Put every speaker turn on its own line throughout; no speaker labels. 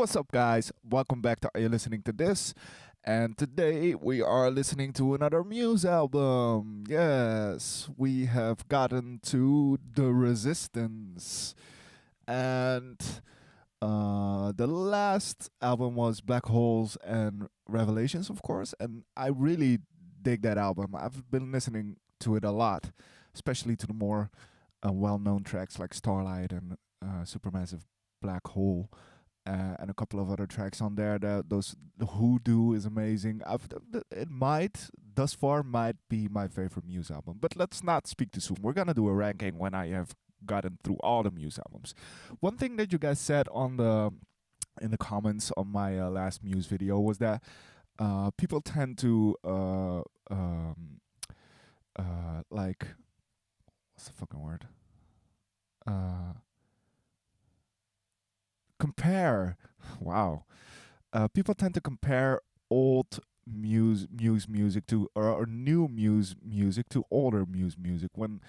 What's up, guys? Welcome back to Are You Listening to This? And today we are listening to another Muse album. Yes, we have gotten to The Resistance. And the last album was Black Holes and Revelations, of course. And I really dig that album. I've been listening to it a lot, especially to the more well-known tracks like Starlight and Supermassive Black Hole. And a couple of other tracks on there. The Hoodoo is amazing. Thus far might be my favorite Muse album. But let's not speak too soon. We're gonna do a ranking when I have gotten through all the Muse albums. One thing that you guys said in the comments on my last Muse video was that people tend to like, what's the fucking word? Compare. Wow. People tend to compare old Muse music to or new Muse music to older Muse music when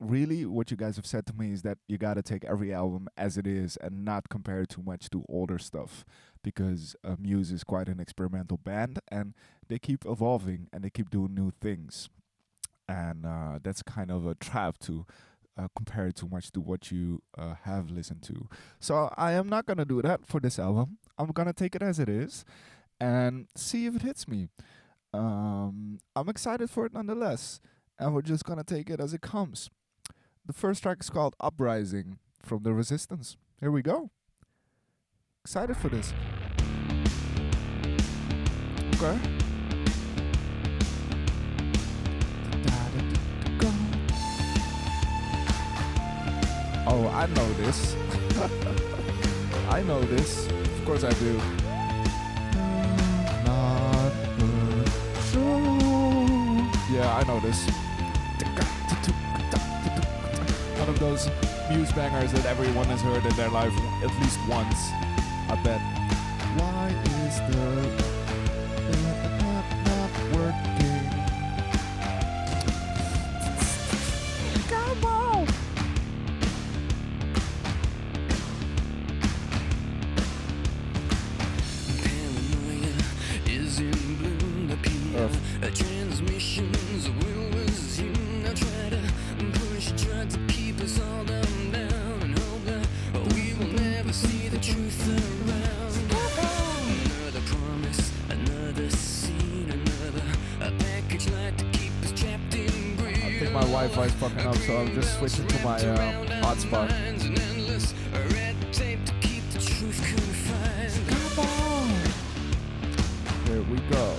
really what you guys have said to me is that you got to take every album as it is and not compare it too much to older stuff, because Muse is quite an experimental band and they keep evolving and they keep doing new things, and that's kind of a trap to compare too much to what you have listened to. So I am not going to do that for this album. I'm going to take it as it is and see if it hits me. I'm excited for it nonetheless, and we're just going to take it as it comes. The first track is called Uprising from The Resistance. Here we go. Excited for this. Okay. Oh, I know this. I know this. Of course I do. Not true. Yeah, I know this. One of those Muse bangers that everyone has heard in their life at least once, I bet. Why is the not working? Come on!
Transmissions will resume. I try to push, try to keep us all down and hope that we will never see the truth around. Another promise, another scene, a package like to keep us trapped in greed.
I think my Wi-Fi is fucking up, so I'm just switching to my hotspot.
Red tape to keep the truth confined.
Come on! Here we go.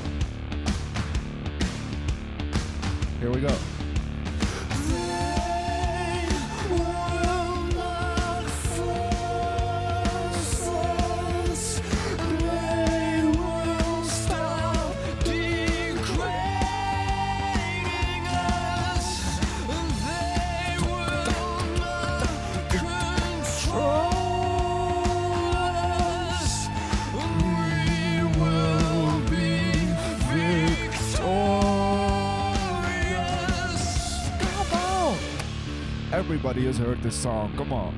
Here we go.
They will not force us. They will stop degrading us. They will not control us. We will be victorious.
Everybody has heard this song. Come on.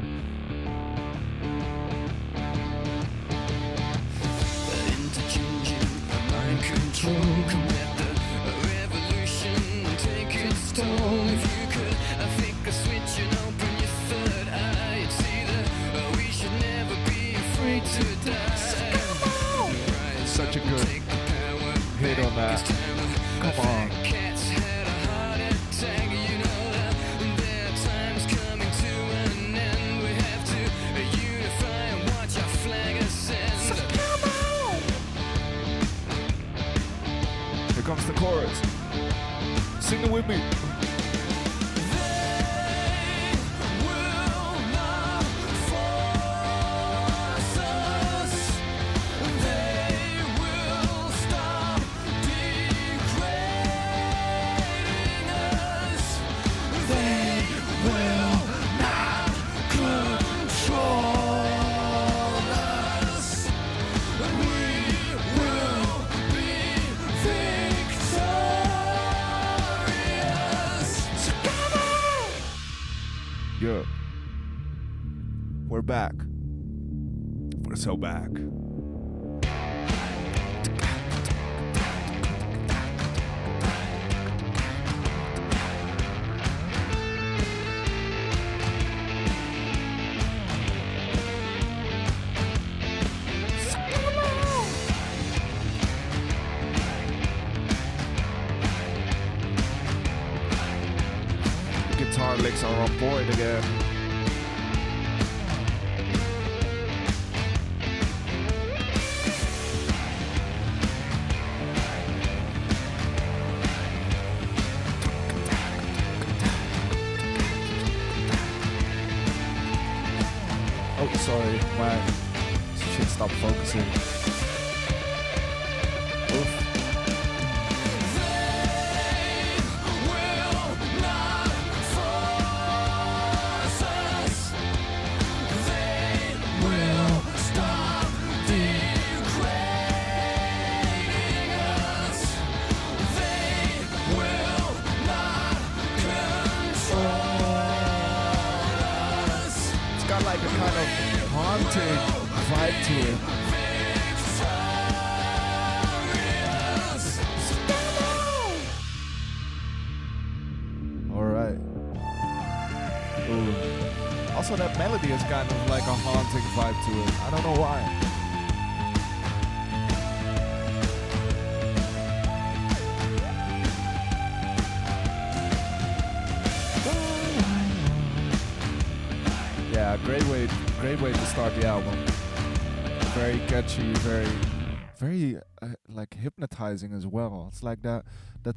Interchanging mind control. Come let the revolution take its toll. If you could flick a switch and open your third eye, you'd see that we should never be afraid to die.
Such a good hit on that. Come on.
Cats had a heart attack. You know that their time's coming to an end. We have to unify and watch our flag ascend.
Here comes the chorus. Sing it with me.
They will not force us. They will stop degrading us. They will not control us. We will be victorious.
so back. Guitar licks are on point again. Oh, sorry, my shit stopped focusing. Oof. Like a kind of haunting vibe to it. All right. Ooh. Also, that melody is kind of like a haunting vibe to it. I don't know why. Yeah, great way to start the album. Very catchy, very like hypnotizing as well. It's like that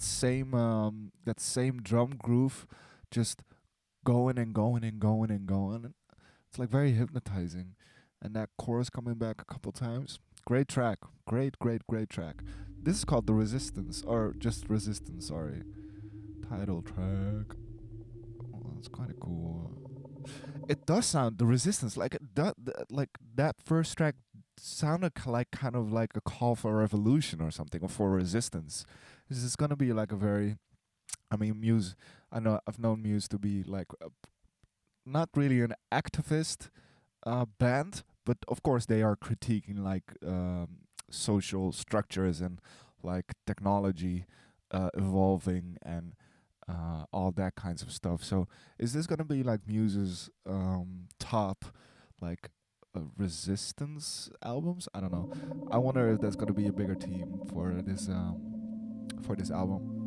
same drum groove, just going and going and going and going. It's like very hypnotizing, and that chorus coming back a couple times. Great track, great track. This is called The Resistance, or just Resistance. Sorry, title track. Oh, that's kind of cool. It does sound The Resistance, like like that first track sounded like kind of like a call for revolution or something, or for resistance. This is gonna be like a very, I mean, Muse. I've known Muse to be like not really an activist band, but of course they are critiquing like social structures and like technology evolving and all that kinds of stuff. So is this gonna be like Muse's top like resistance albums? I don't know. I wonder if there's gonna be a bigger team for this album.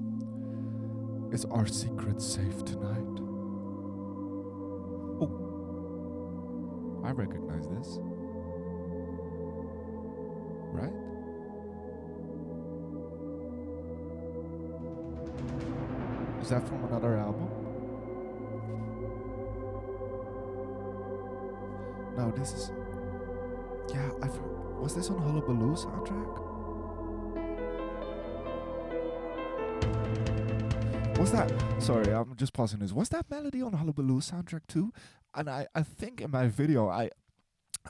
Is our secret safe tonight? Oh, I recognize this. Right? Is that from another album? No, this is... Yeah, was this on Hullabaloo soundtrack? Was that... Sorry, I'm just pausing this. Was that melody on Hullabaloo soundtrack too? And I think in my video, I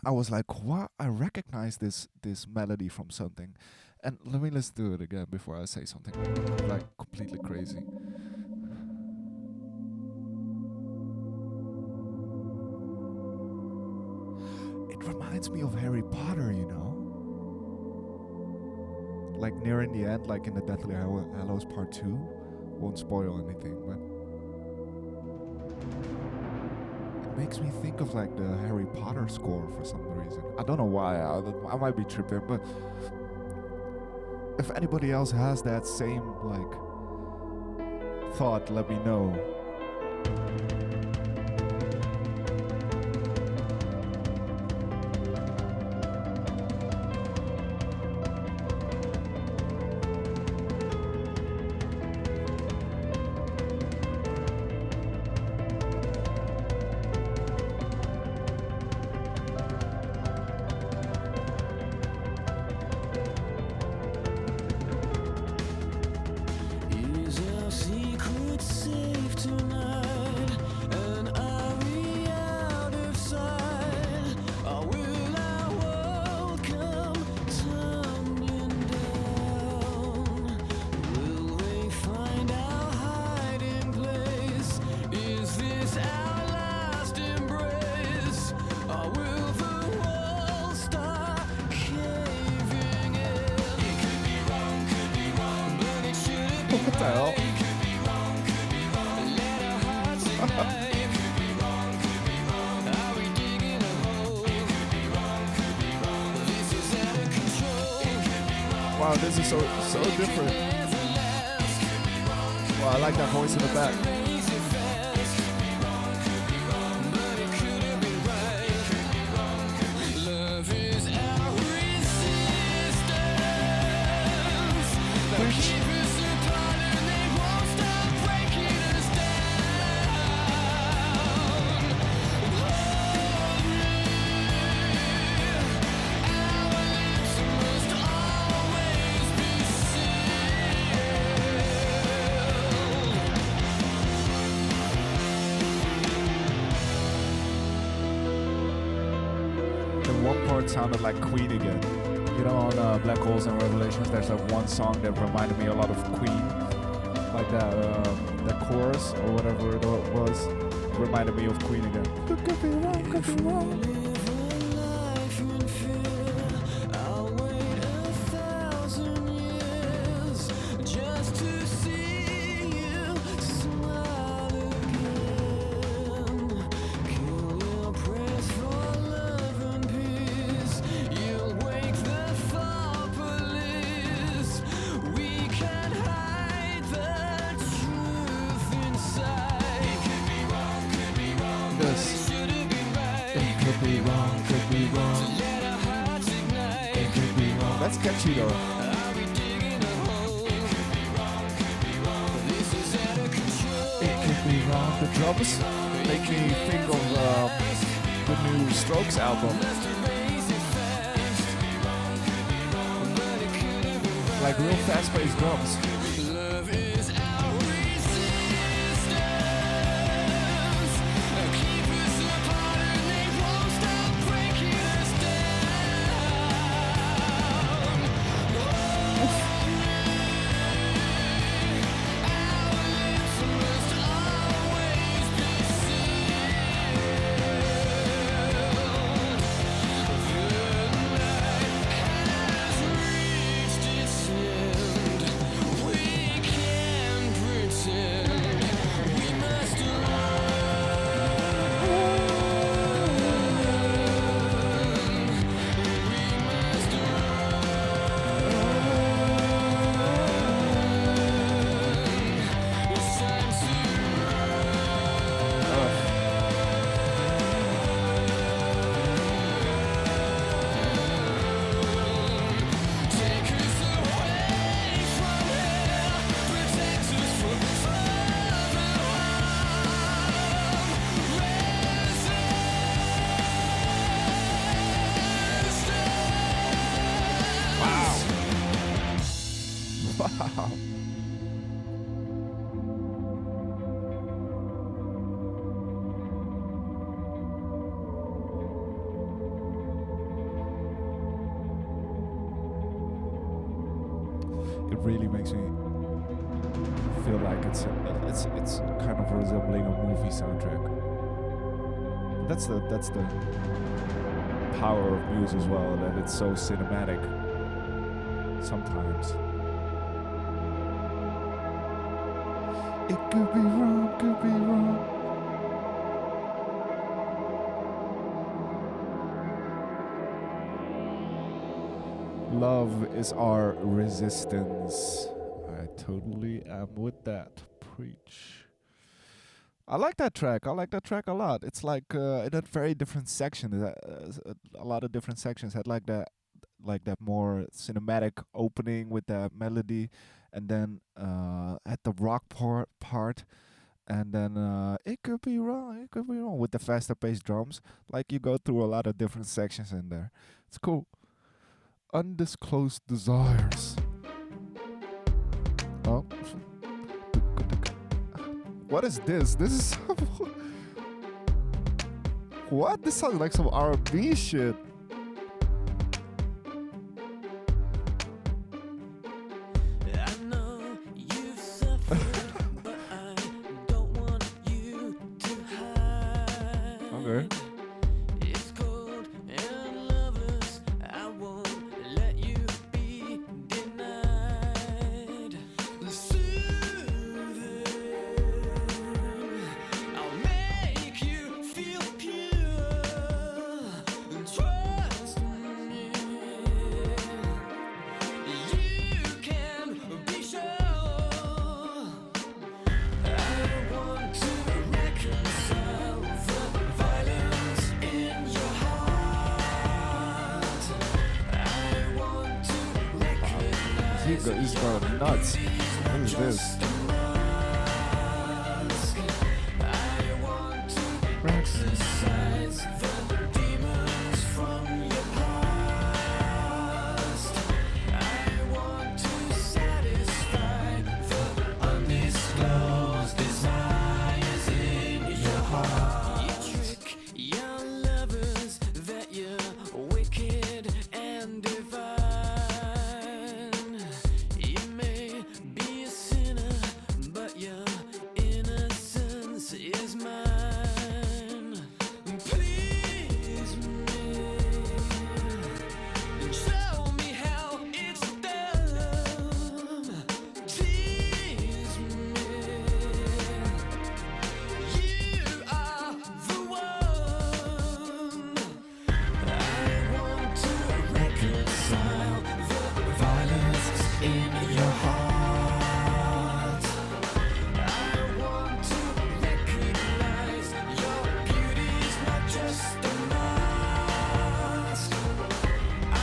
was like, what? I recognize this melody from something. And let's do it again before I say something like completely crazy. It reminds me of Harry Potter, you know? Like nearing the end, like in the Deathly Hallows Part 2. Won't spoil anything, but it makes me think of like the Harry Potter score for some reason. I don't know why. I might be tripping, but if anybody else has that same like thought, let me know.
Is our secret safe tonight?
the hell? Wow, this is so different. Wow, I like that voice in the back. Sounded like Queen again. You know, on Black Holes and Revelations, there's like one song that reminded me a lot of Queen, like that chorus or whatever it was, reminded me of Queen again. Could be wrong, could be wrong. That's catchy though. It could be wrong. The drums make me think of the new Strokes album. Like real fast-paced drums. It really makes me feel like it's kind of resembling a movie soundtrack. That's the power of Muse as well, that it's so cinematic sometimes. It could be wrong, could be wrong. Love is our resistance. I totally am with that. Preach. I like that track. I like that track a lot. It's like in a very different section. A lot of different sections had like that more cinematic opening with that melody, and then at the rock part, and then it could be wrong with the faster paced drums. Like you go through a lot of different sections in there. It's cool. Undisclosed Desires. Oh. What is this? This is what? This sounds like some R&B shit.
I know you've suffered, but I don't want you to hide.
Okay.
It's cold and loveless. I won't let you be denied. Soon
He's going nuts. What is this?
Undisclosed desires in your heart. You trick young lovers that you're wicked and divine. You may be a sinner, but your innocence is mine. Please me, show me how it's done. Tease me, you are the one. I want to reconcile the violence in your heart. I want to recognize your beauty's not just a mask. I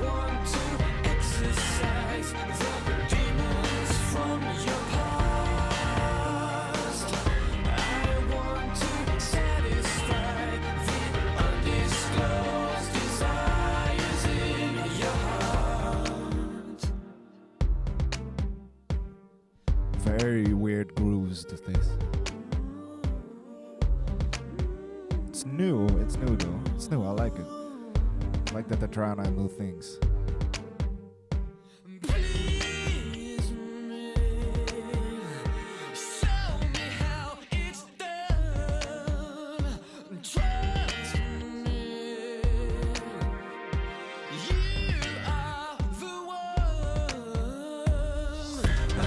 want to exorcise the demons from your past. I want to satisfy the undisclosed desires in your heart.
Very weird grooves to this. It's new. It's new though. It's new. I like it. I like that they're trying out new things.
Please me, show me how it's done. Trust me, you are the one. I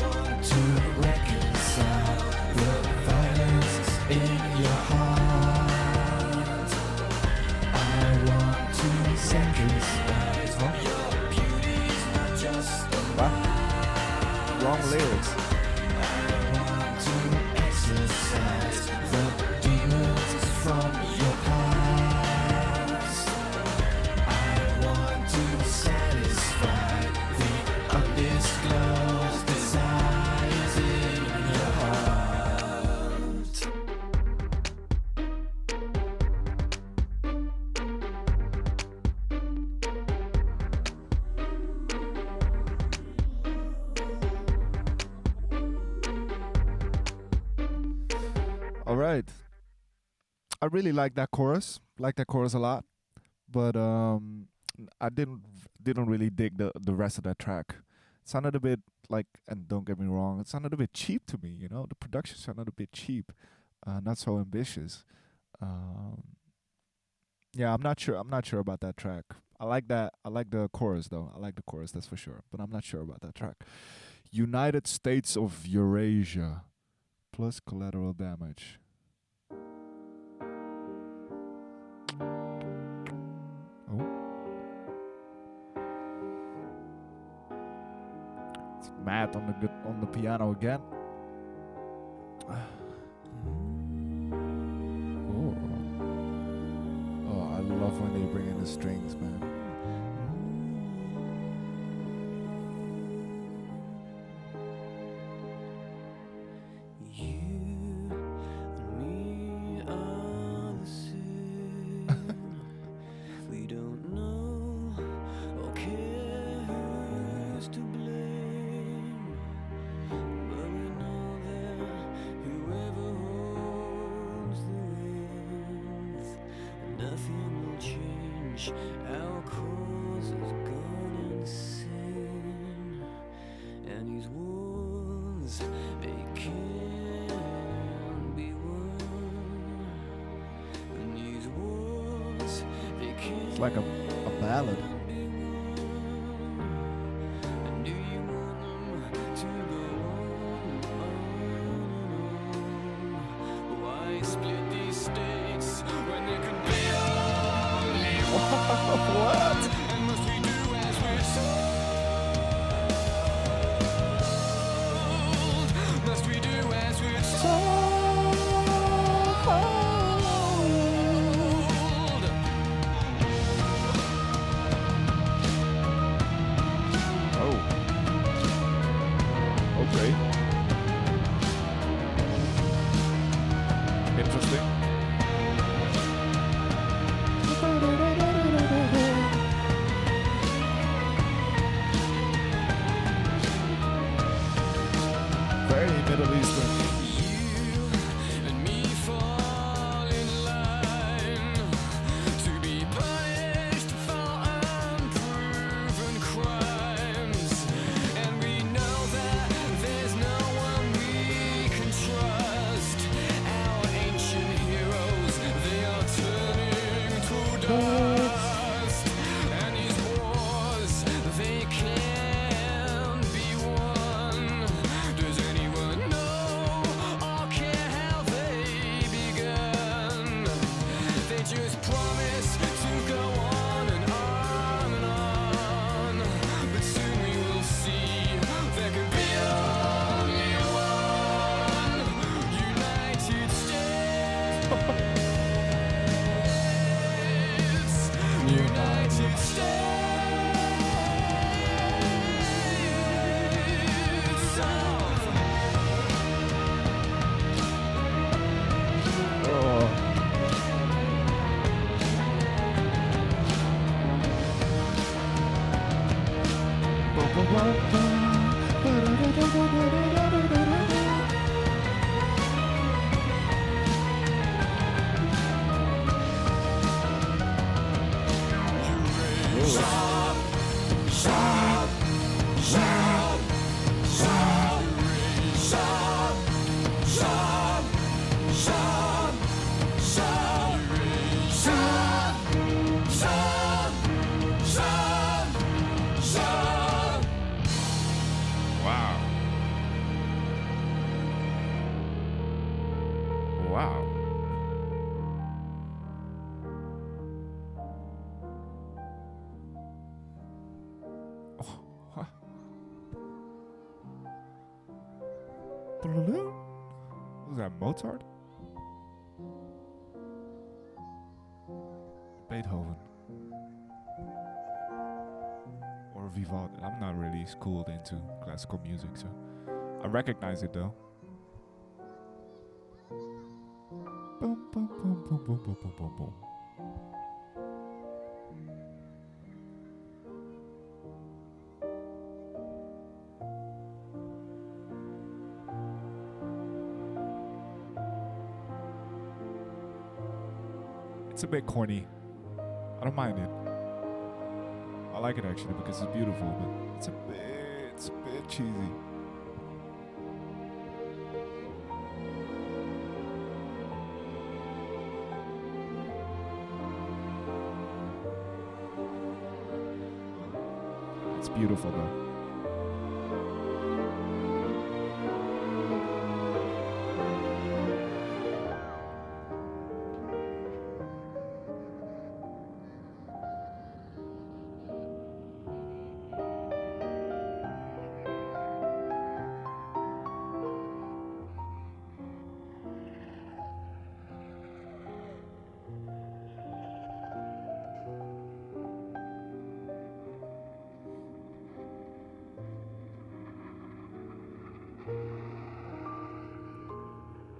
want to reconcile the violence in your heart. I want to sacrifice your beauty's not just a
What? Wrong lyrics.
I want to exorcise the demons from your past. I want to satisfy the undisclosed desires in your heart.
All right. I really like that chorus. Like that chorus a lot, but I didn't really dig the rest of that track. It sounded a bit like, and don't get me wrong, it sounded a bit cheap to me. You know, the production sounded a bit cheap, not so ambitious. Yeah, I'm not sure. I'm not sure about that track. I like that. I like the chorus though. I like the chorus, that's for sure. But I'm not sure about that track. United States of Eurasia plus Collateral Damage. Oh. It's Matt on the piano again. Oh. Oh, I love when they bring in the strings, man.
Our cause has gone insane, and these wars, they can't be won. And these wars, they can't
It's like a ballad.
be won. And do you want them to go on? Why split these states when they could be only one?
What?
And must we do as we're told? Must we do as we're told?
Wow. Oh, huh. Was that Mozart? Beethoven? Or Vivaldi? I'm not really schooled into classical music, so I recognize it though. Boom, boom, boom, boom, boom, boom, boom, boom, boom. It's a bit corny. I don't mind it. I like it actually because it's beautiful, but it's a bit cheesy. It's beautiful though.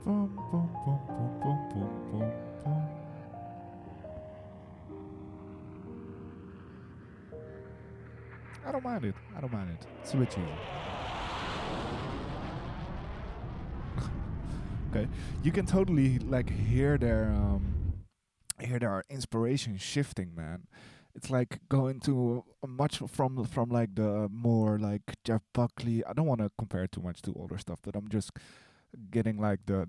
Boom, boom, boom, boom, boom, boom, boom, boom. I don't mind it. I don't mind it. It's a bit cheesy. Okay, you can totally like hear their inspiration shifting, man. It's like going to a much from like the more like Jeff Buckley. I don't want to compare too much to older stuff, but I'm just getting like the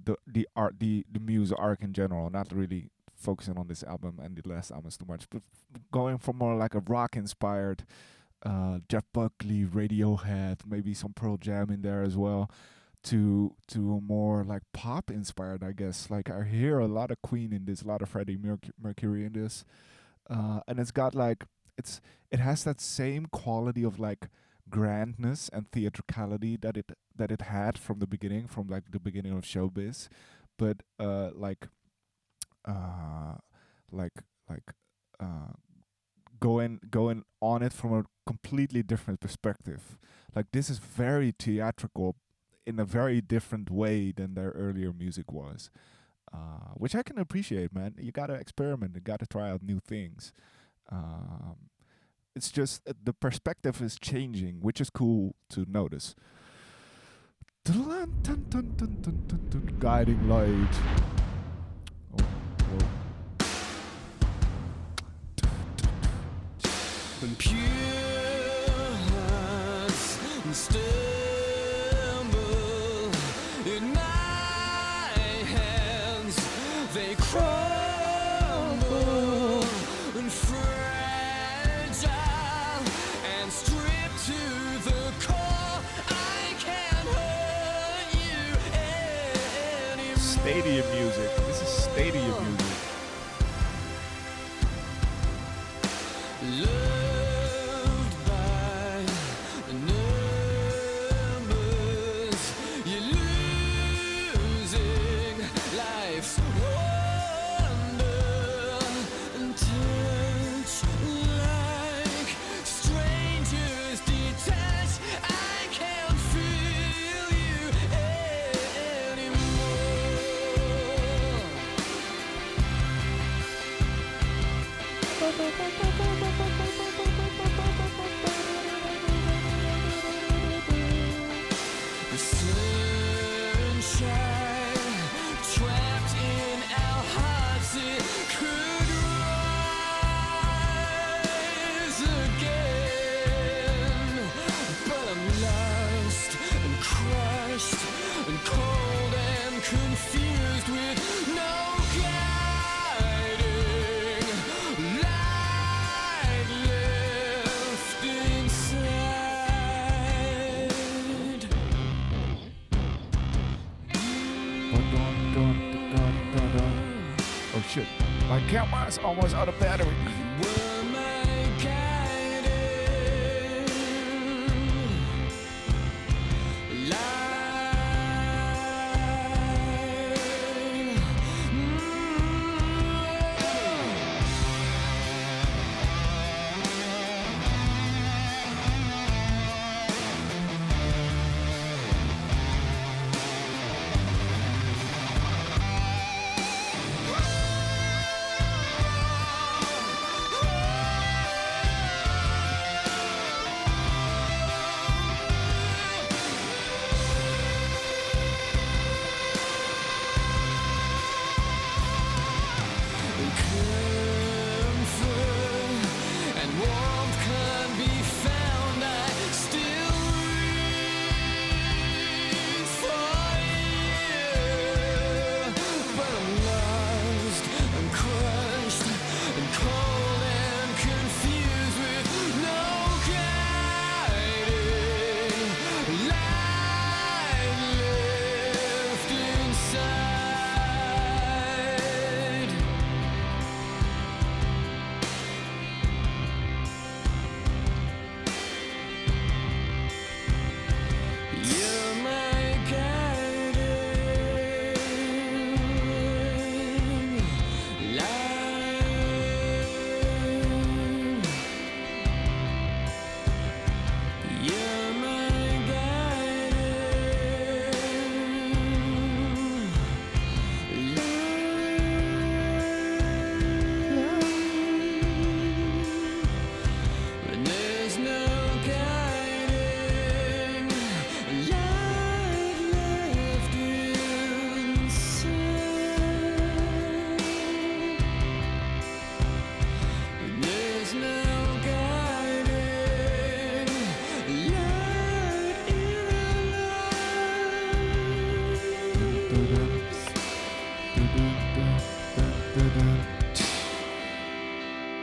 art the Muse arc in general, not really focusing on this album and the last albums too much, but going from more like a rock inspired Jeff Buckley, Radiohead, maybe some Pearl Jam in there as well, to more like pop inspired, I guess. Like I hear a lot of Queen in this, a lot of Freddie Mercury in this, and it's got like it has that same quality of like grandness and theatricality that it had from the beginning, from like the beginning of showbiz, but like going on it from a completely different perspective. Like this is very theatrical in a very different way than their earlier music was, which I can appreciate, man. You gotta experiment, you gotta try out new things. It's just the perspective is changing, which is cool to notice. Guiding light. Oh.
When pure hearts stumble in my hands, they crumble and fragile and stripped to the core. I can't hurt you anymore.
Stadium music. This is stadium music.
Loved by numbers, you're losing life's wonder and touch like strangers detached. I can't feel you anymore.
Shit, my camera is almost out of battery.
Were my guiding light.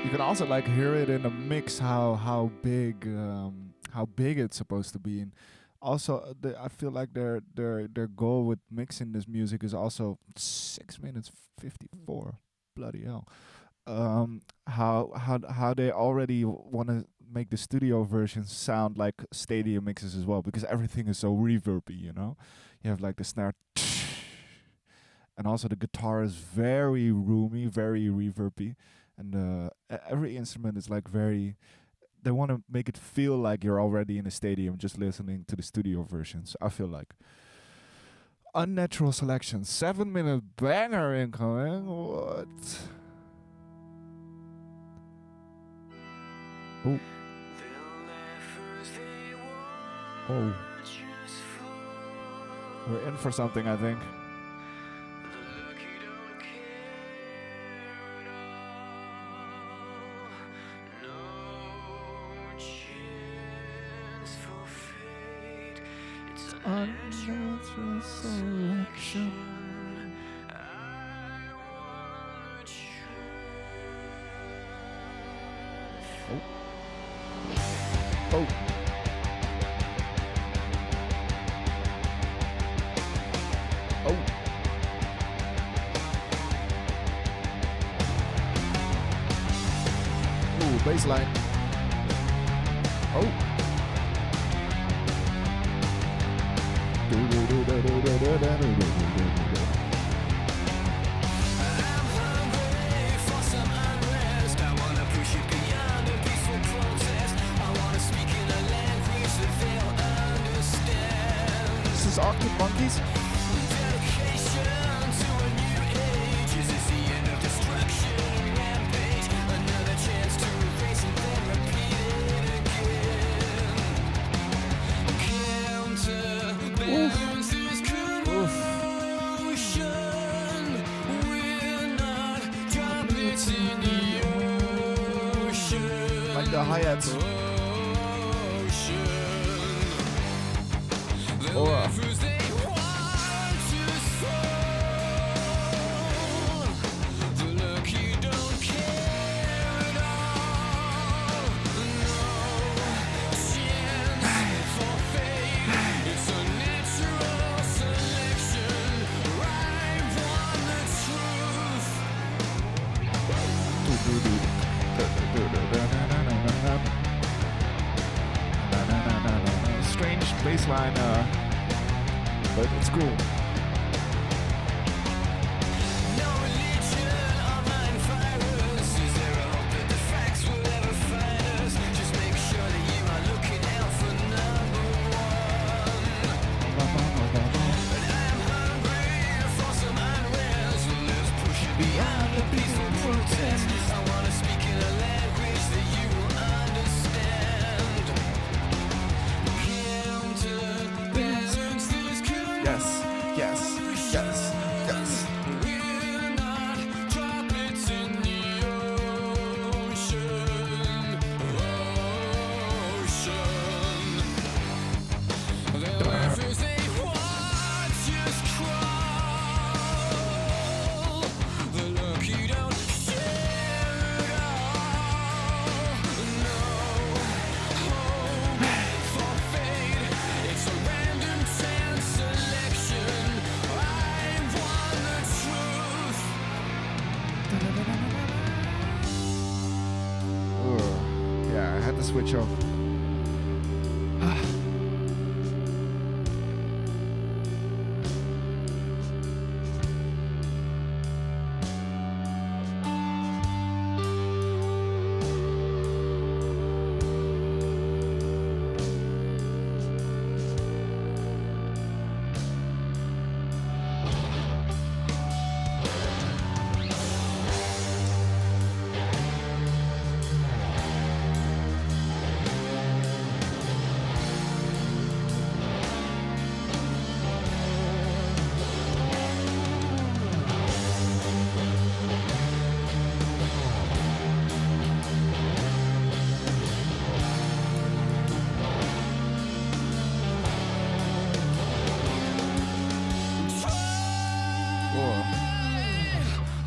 You can also like hear it in the mix how big it's supposed to be, and also I feel like their goal with mixing this music is also 6 minutes 54. Bloody hell! How they already want to make the studio versions sound like stadium mixes as well, because everything is so reverby. You know, you have like the snare. And also the guitar is very roomy, very reverby, and every instrument is like very. They want to make it feel like you're already in a stadium just listening to the studio versions. I feel like Unnatural Selection, 7-minute banger incoming. What? Oh. Oh. We're in for something, I think. Unnatural selection. Oh. Oh. Oh. Ooh, bass line. Oh. This is Arctic Monkeys. Like the hi-hats. bass line, but it's cool.
Beyond the peaceful protest, I wanna speak in a language that you will understand. Counterbalance this
Yes, yes, yes, yes.
We're not droplets in the ocean. Their laughers, they watch us crawl. The lucky don't share it all. No hope for fate. It's a random chance selection. I want the truth.
Ugh. Yeah, I had to switch off.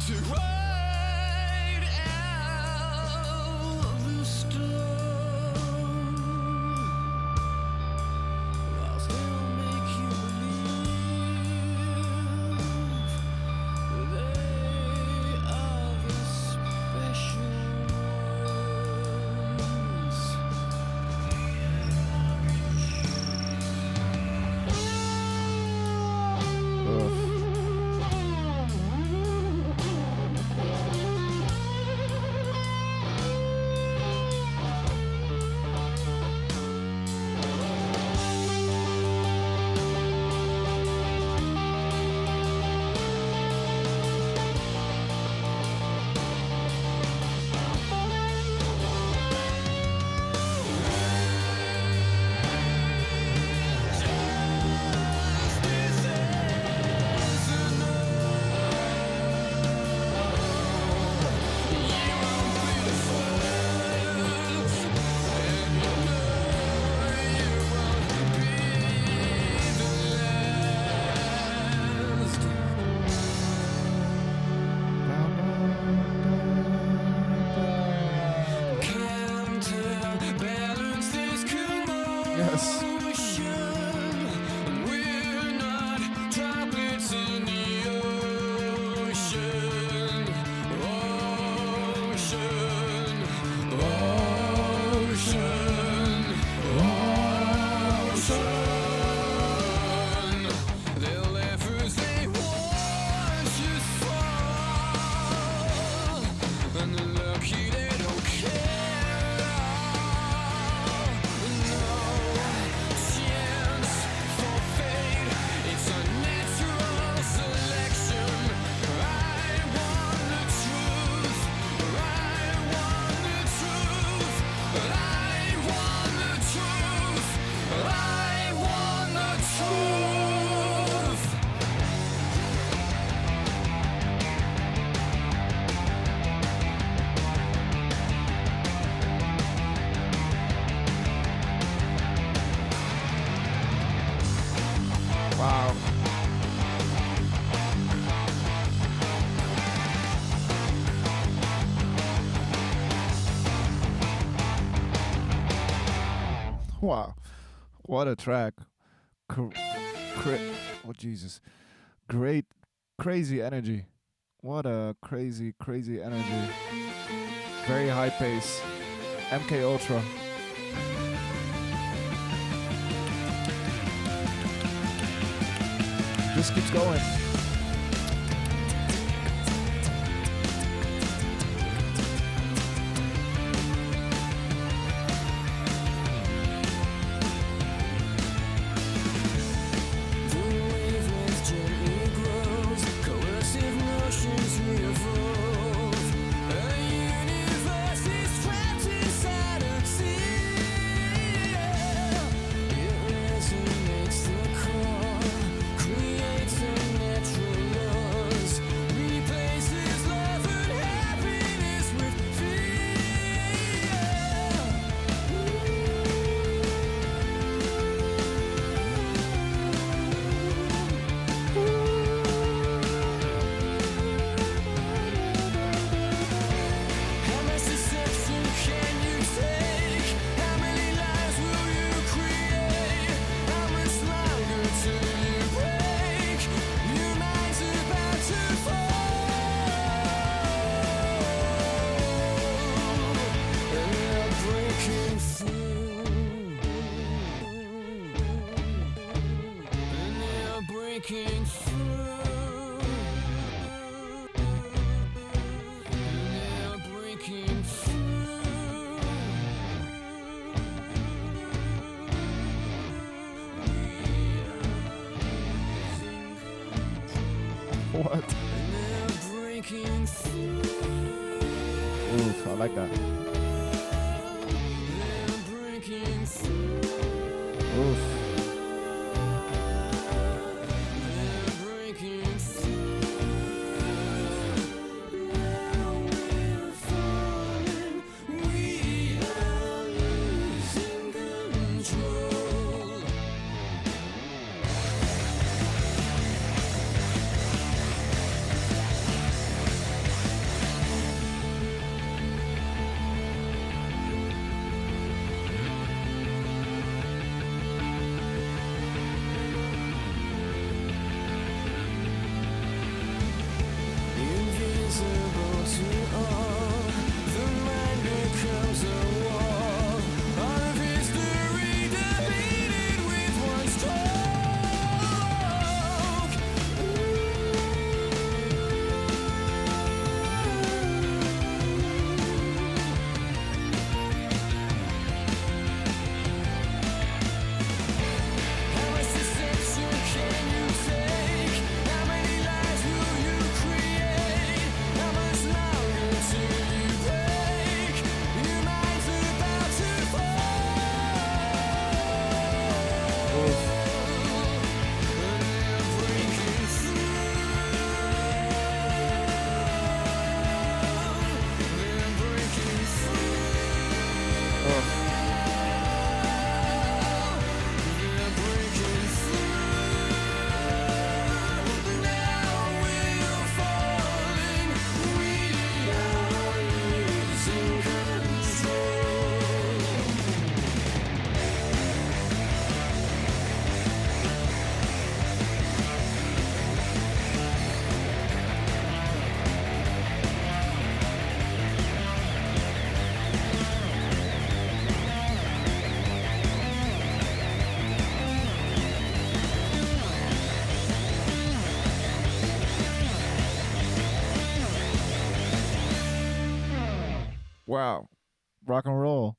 To ride out the storm, while they'll make you believe they are the special ones.
Ugh. Counterbalance this Yes.
commotion. We're not droplets in the ocean. Ocean. Ocean. Their laughers, they watch us fall. And the lucky, they don't care at all. No chance for fate. It's unnatural selection. I want the truth. I want the truth. I want the truth. I want the truth.
Wow. Wow. What a track. Oh, Jesus. Great, crazy energy. What a crazy, crazy energy. Very high pace. MK Ultra. just keeps going. What? Oof, I like that. Oof. Wow, rock and roll,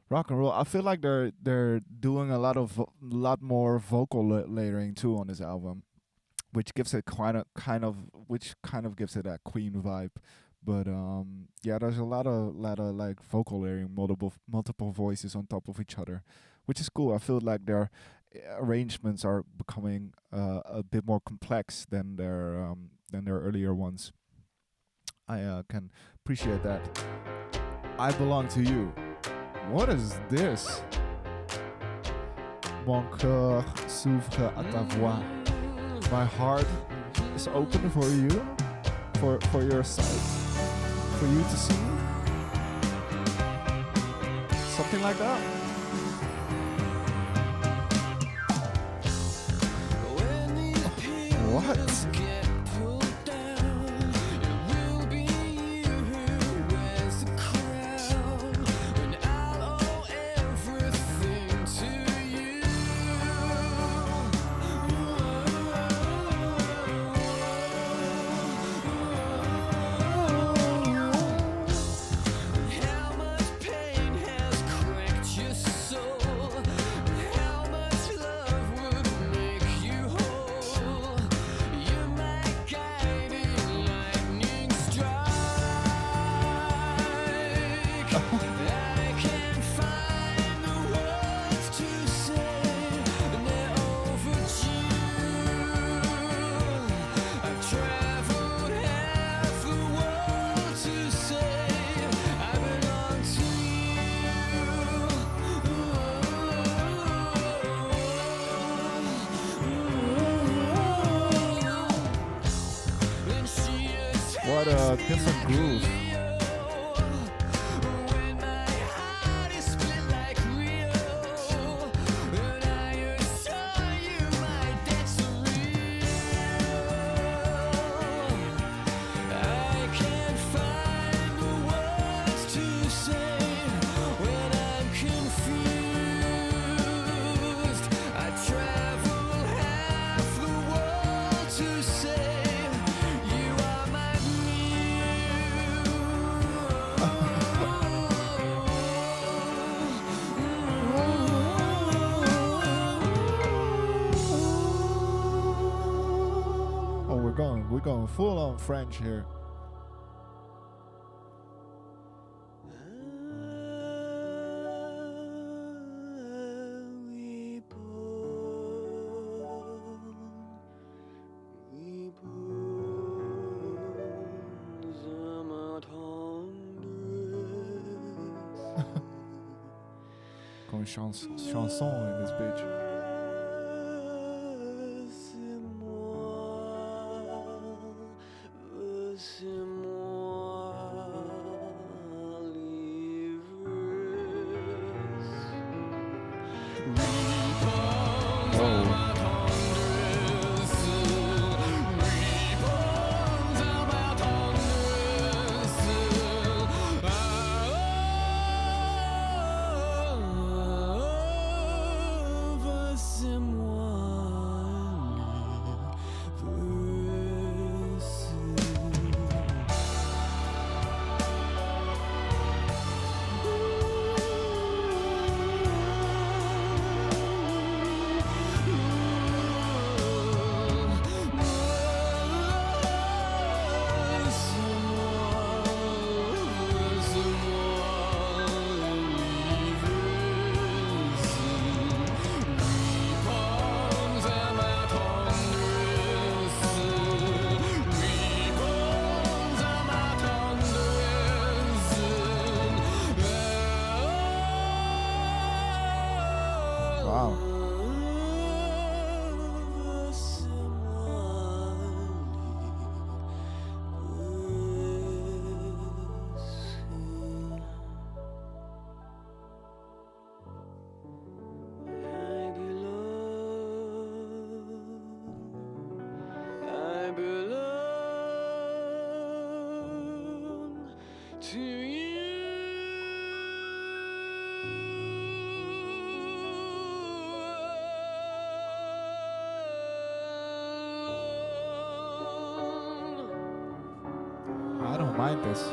rock and roll. I feel like they're doing a lot more vocal layering too on this album, which gives it which kind of gives it that Queen vibe. But yeah, there's a lot of like vocal layering, multiple voices on top of each other, which is cool. I feel like their arrangements are becoming a bit more complex than their earlier ones. I can appreciate that. I Belong to You. What is this? Mon cœur s'ouvre à ta voix. My heart is open for you, for your sight, for you to see. Something like that. What? different groove. Oh, we're going full on French here. Going chanson in this bitch. I don't mind this.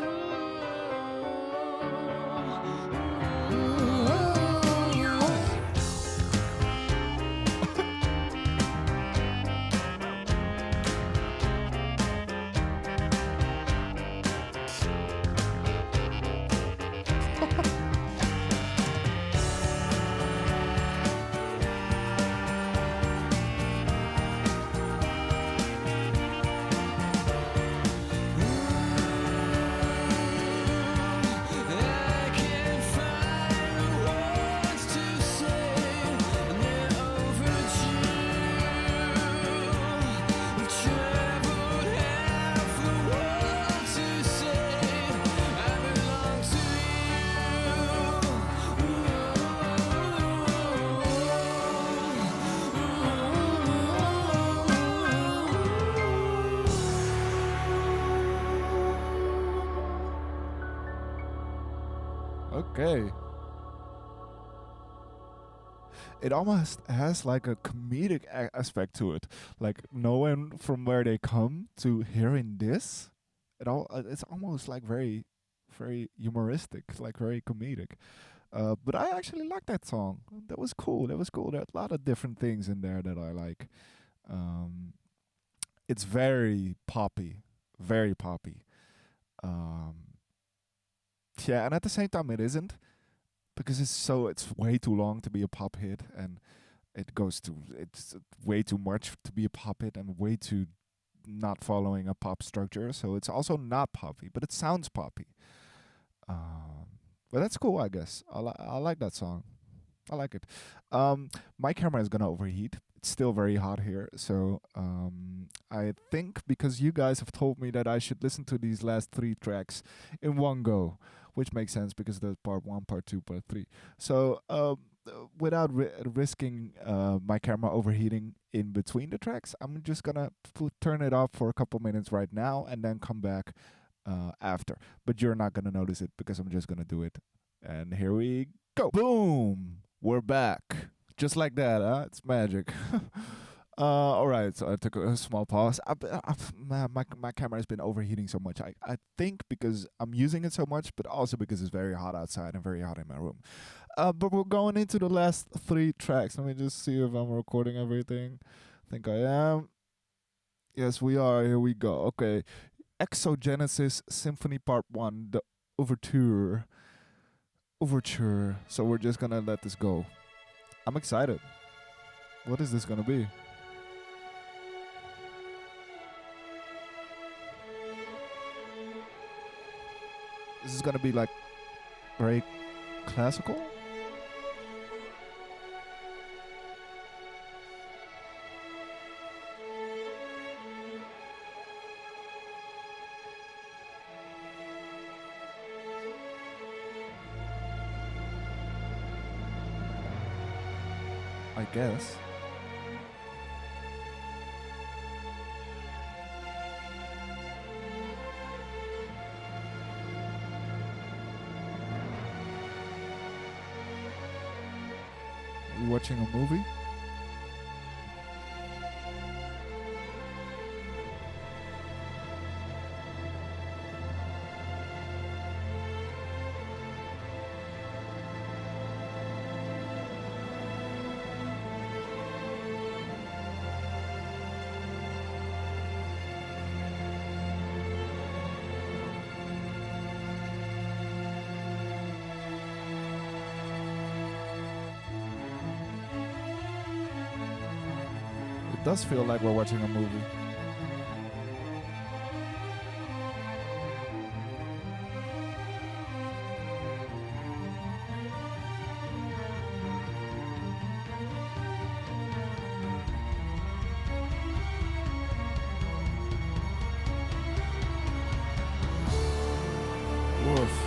Okay. It almost has like a comedic aspect to it, like knowing from where they come to hearing this. It's almost like very, very humoristic, like very comedic. But I actually like that song. That was cool. That was cool. There are a lot of different things in there that I like. Um, it's very poppy, very poppy. Um, yeah, and at the same time, it isn't because it's way too long to be a pop hit, and it's way too much to be a pop hit, and way too not following a pop structure. So it's also not poppy, but it sounds poppy. But that's cool, I guess. I like that song. I like it. My camera is gonna overheat. It's still very hot here, so I think because you guys have told me that I should listen to these last three tracks in one go, which makes sense because there's part one, part two, part three. So without risking my camera overheating in between the tracks, I'm just gonna turn it off for a couple minutes right now and then come back after. But you're not gonna notice it because I'm just gonna do it. And here we go. Boom! We're back. Just like that, huh? It's magic. All right, so I took a small pause. My camera has been overheating so much. I think because I'm using it so much, but also because it's very hot outside and very hot in my room. But we're going into the last three tracks. Let me just see if I'm recording everything. I think I am. Yes, we are. Here we go. Okay. Exogenesis Symphony Part 1, the Overture. Overture. So we're just gonna let this go. I'm excited. What is this gonna be? This is gonna be like very classical? I guess. You watching a movie? It does feel like we're watching a movie. Woof.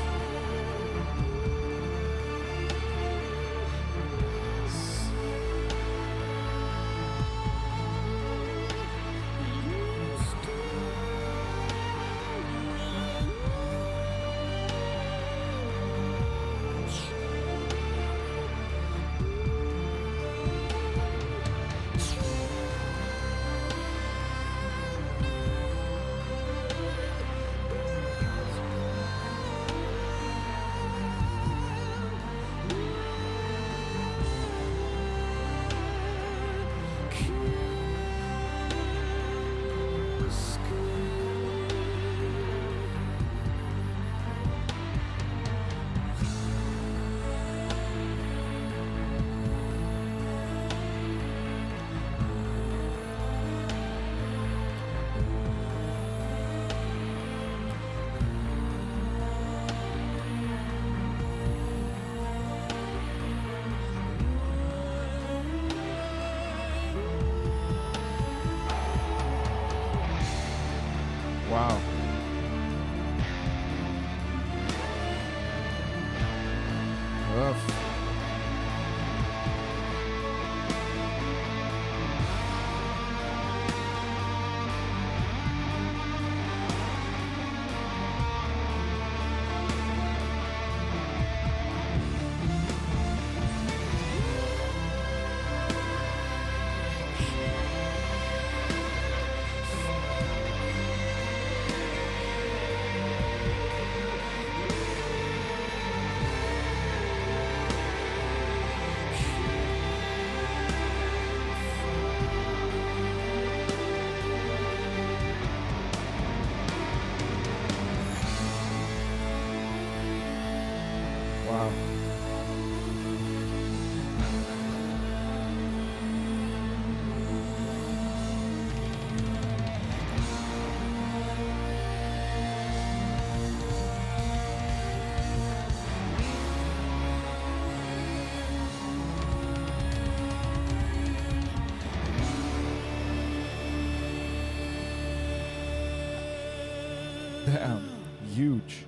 huge.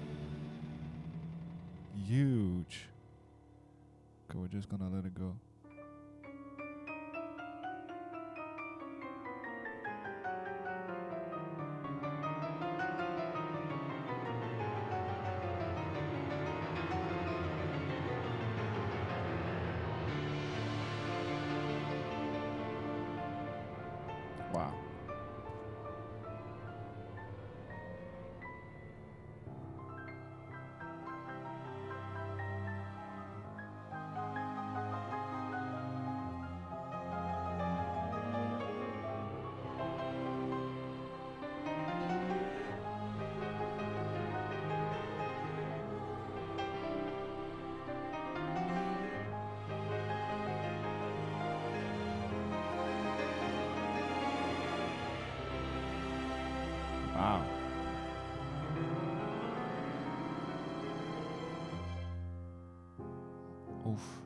Huge. Okay, we're just gonna let it go. Wow. Wow. Oof.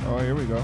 Oh, here we go.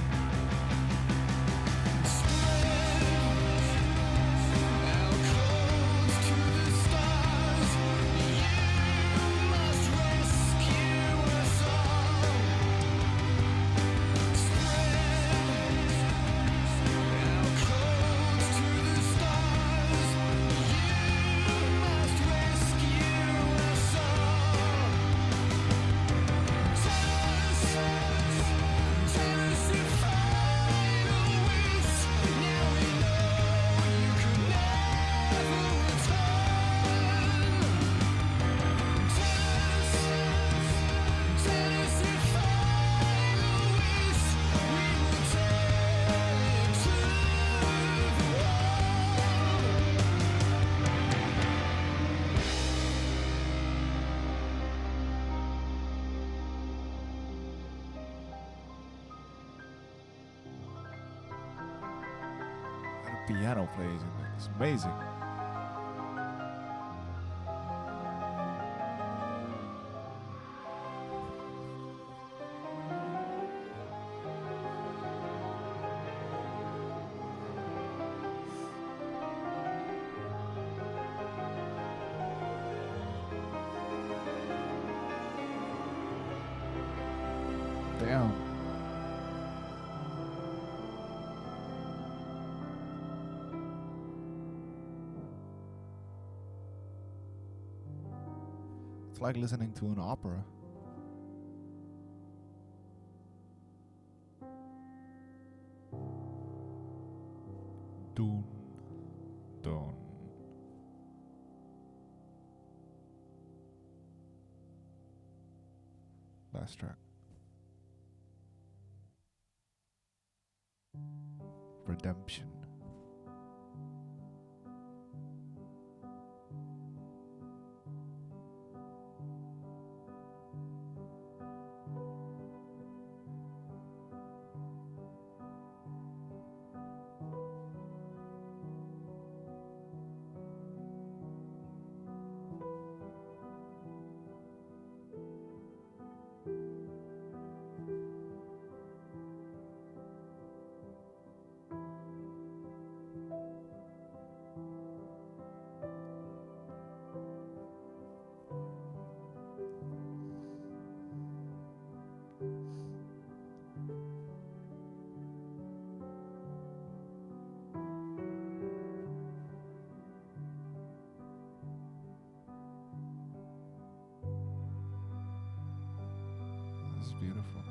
Piano plays in it. It's amazing. Damn. It's like listening to an opera. Dun, dun. Last track. Redemption. This is beautiful.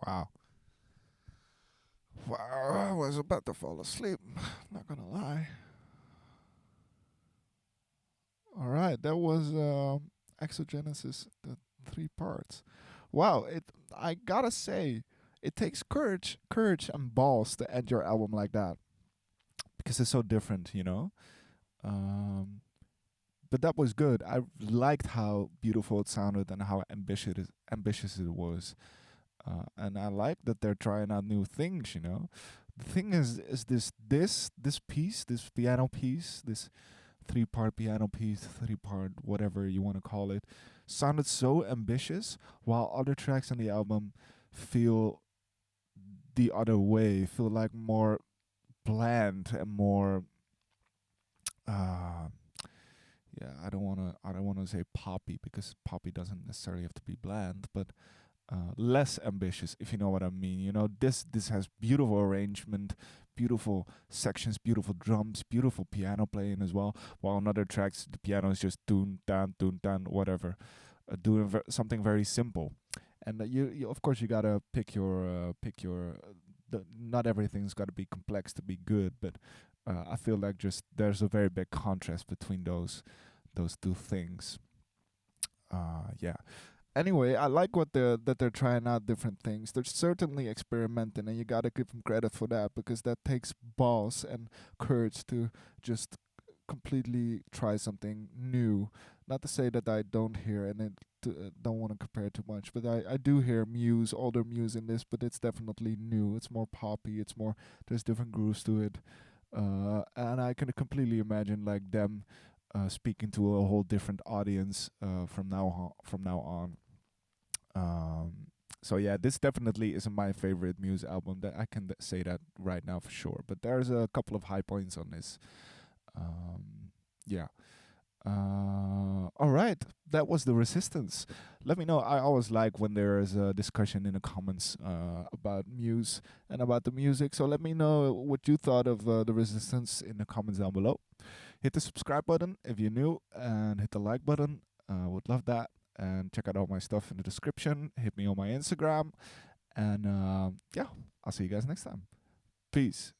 Wow. Wow, I was about to fall asleep. Not gonna lie. All right, that was Exogenesis, the three parts. Wow, it. I gotta say, it takes courage and balls to end your album like that because it's so different, you know. Um, but that was good. I liked how beautiful it sounded and how ambitious it was. And I like that they're trying out new things. You know, the thing is this piece, this piano piece, this three-part piano piece, three-part whatever you want to call it, sounded so ambitious, while other tracks on the album feel the other way, feel like more bland and more. Uh, yeah, I don't wanna say poppy because poppy doesn't necessarily have to be bland, but less ambitious, if you know what I mean. You know, this has beautiful arrangement, beautiful sections, beautiful drums, beautiful piano playing as well. While on other tracks, the piano is just doon dan, whatever, doing something very simple. And you of course you gotta pick your. Not everything's got to be complex to be good, but I feel like just there's a very big contrast between those two things. Yeah. Anyway, I like what they're trying out different things. They're certainly experimenting, and you gotta give them credit for that because that takes balls and courage to just completely try something new. Not to say that I don't hear and don't want to compare too much, but I do hear Muse, older Muse in this, but it's definitely new. It's more poppy. It's more there's different grooves to it, and I can completely imagine like them speaking to a whole different audience from now on. So yeah, this definitely isn't my favorite Muse album. That I can say that right now for sure. But there's a couple of high points on this. Yeah. All right, that was the Resistance. Let me know. I always like when there is a discussion in the comments about Muse and about the music. So let me know what you thought of the Resistance in the comments down below. Hit the subscribe button if you're new, and hit the like button. Would love that. And check out all my stuff in the description. Hit me on my Instagram, and yeah, I'll see you guys next time. Peace.